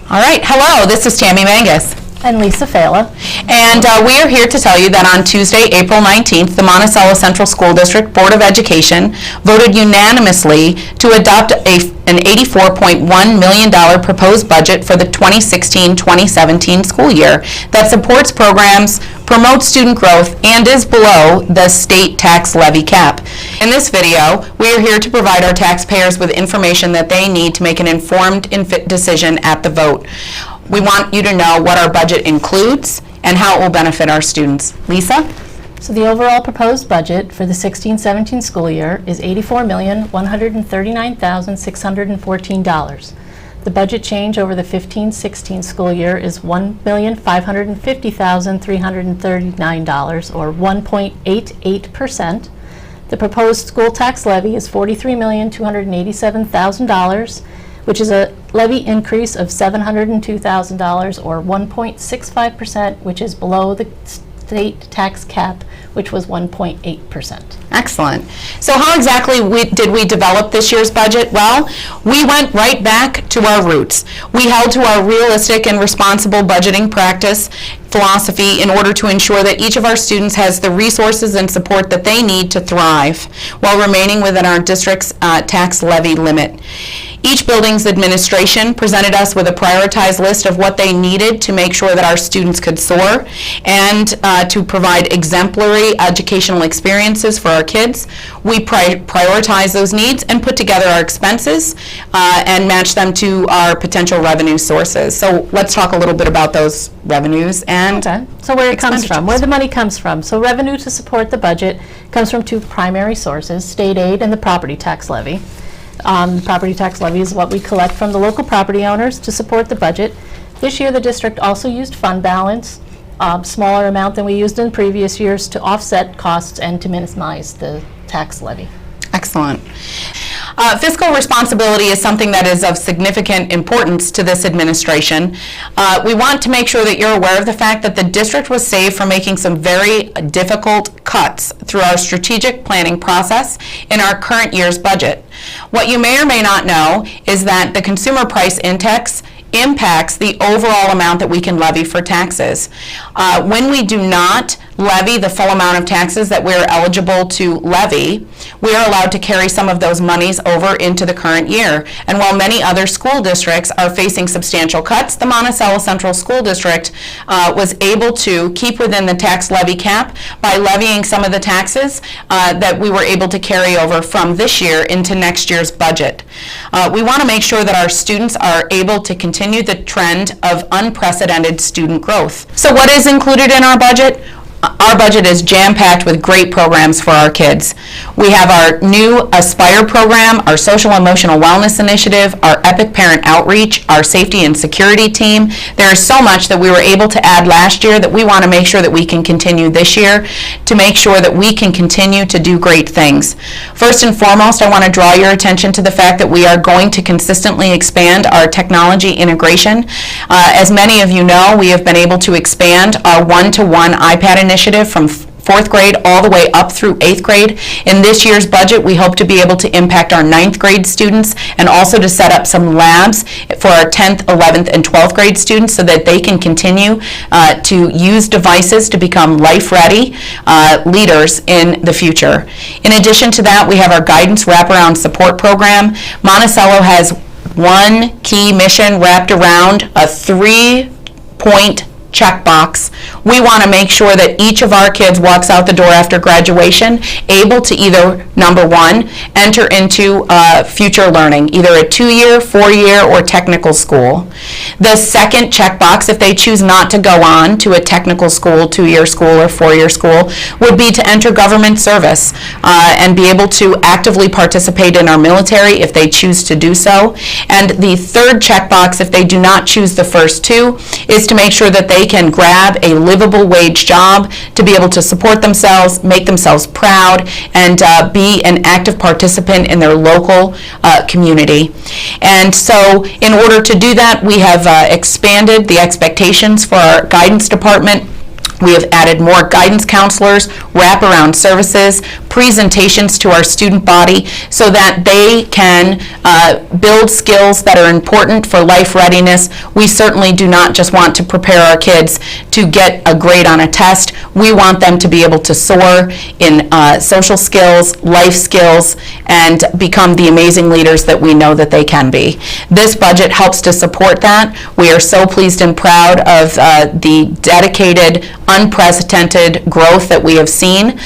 All right, hello, this is Tammy Mangus. And Lisa Failla. And we are here to tell you that on Tuesday, April 19th, the Monticello Central School District Board of Education voted unanimously to adopt an $84.1 million proposed budget for the 2016-2017 school year that supports programs, promotes student growth, and is below the state tax levy cap. In this video, we are here to provide our taxpayers with information that they need to make an informed decision at the vote. We want you to know what our budget includes and how it will benefit our students. Lisa? So the overall proposed budget for the 16-17 school year is $84,139,614. The budget change over the 15-16 school year is $1,550,339, or 1.88%. The proposed school tax levy is $43,287,000, which is a levy increase of $702,000, or 1.65%, which is below the state tax cap, which was 1.8%. Excellent. So how exactly did we develop this year's budget? Well, we went right back to our roots. We held to our realistic and responsible budgeting practice philosophy in order to ensure that each of our students has the resources and support that they need to thrive while remaining within our district's tax levy limit. Each building's administration presented us with a prioritized list of what they needed to make sure that our students could soar and to provide exemplary educational experiences for our kids. We prioritize those needs and put together our expenses and match them to our potential revenue sources. So let's talk a little bit about those revenues and so where it comes from, where the money comes from. So revenue to support the budget comes from two primary sources: state aid and the property tax levy. The property tax levy is what we collect from the local property owners to support the budget. This year the district also used fund balance, smaller amount than we used in previous years, to offset costs and to minimize the tax levy. Excellent. Fiscal responsibility is something that is of significant importance to this administration. We want to make sure that you're aware of the fact that the district was saved from making some very difficult cuts through our strategic planning process in our current year's budget. What you may or may not know is that the consumer price index impacts the overall amount that we can levy for taxes. When we do not levy the full amount of taxes that we're eligible to levy, we are allowed to carry some of those monies over into the current year. And while many other school districts are facing substantial cuts, the Monticello Central School District was able to keep within the tax levy cap by levying some of the taxes that we were able to carry over from this year into next year's budget. We want to make sure that our students are able to continue the trend of unprecedented student growth. So what is included in our budget? Our budget is jam-packed with great programs for our kids. We have our new Aspire program, our social emotional wellness initiative, our Epic Parent Outreach, our safety and security team. There is so much that we were able to add last year that we want to make sure that we can continue this year to make sure that we can continue to do great things. First and foremost, I want to draw your attention to the fact that we are going to consistently expand our technology integration. As many of you know, we have been able to expand our one-to-one iPad initiative from 4th grade all the way up through 8th grade. In this year's budget, we hope to be able to impact our 9th grade students and also to set up some labs for our 10th, 11th, and 12th grade students so that they can continue to use devices to become life-ready leaders in the future. In addition to that, we have our guidance wraparound support program. Monticello has one key mission wrapped around a 3-point checkbox. We want to make sure that each of our kids walks out the door after graduation able to either, number one, enter into future learning, either a 2-year, 4-year, or technical school. The second checkbox, if they choose not to go on to a technical school, 2-year school, or 4-year school, would be to enter government service and be able to actively participate in our military if they choose to do so. And the third checkbox, if they do not choose the first two, is to make sure that they can grab a livable wage job to be able to support themselves, make themselves proud, and be an active participant in their local community. And so in order to do that, we have expanded the expectations for our guidance department We have added more guidance counselors, wraparound services, presentations to our student body so that they can build skills that are important for life readiness. We certainly do not just want to prepare our kids to get a grade on a test. We want them to be able to soar in social skills, life skills, and become the amazing leaders that we know that they can be. This budget helps to support that. We are so pleased and proud of the dedicated, unprecedented growth that we have seen.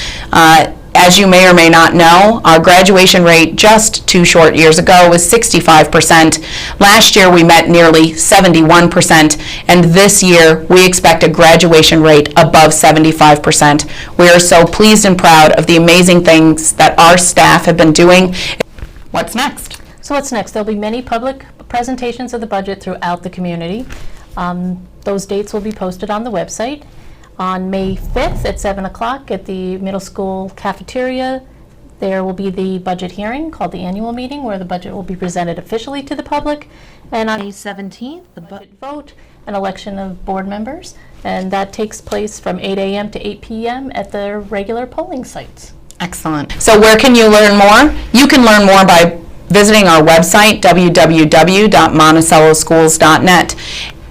As you may or may not know, our graduation rate just 2 short years ago was 65%. Last year we met nearly 71%, and this year we expect a graduation rate above 75%. We are so pleased and proud of the amazing things that our staff have been doing. What's next? So what's next? There'll be many public presentations of the budget throughout the community. Those dates will be posted on the website. On May 5th at 7 o'clock at the middle school cafeteria, there will be the budget hearing called the annual meeting where the budget will be presented officially to the public. And on May 17th, the budget vote and election of board members. And that takes place from 8 a.m. to 8 p.m. at the regular polling sites. Excellent. So where can you learn more? You can learn more by visiting our website, www.monticelloschools.net.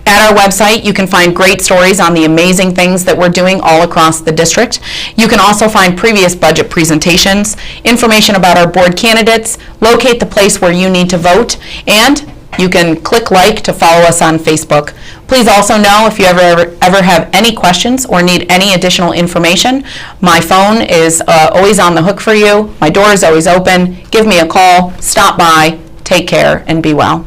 At our website, you can find great stories on the amazing things that we're doing all across the district. You can also find previous budget presentations, information about our board candidates, locate the place where you need to vote, and you can click like to follow us on Facebook. Please also know if you ever have any questions or need any additional information, my phone is always on the hook for you. My door is always open. Give me a call, stop by, take care, and be well.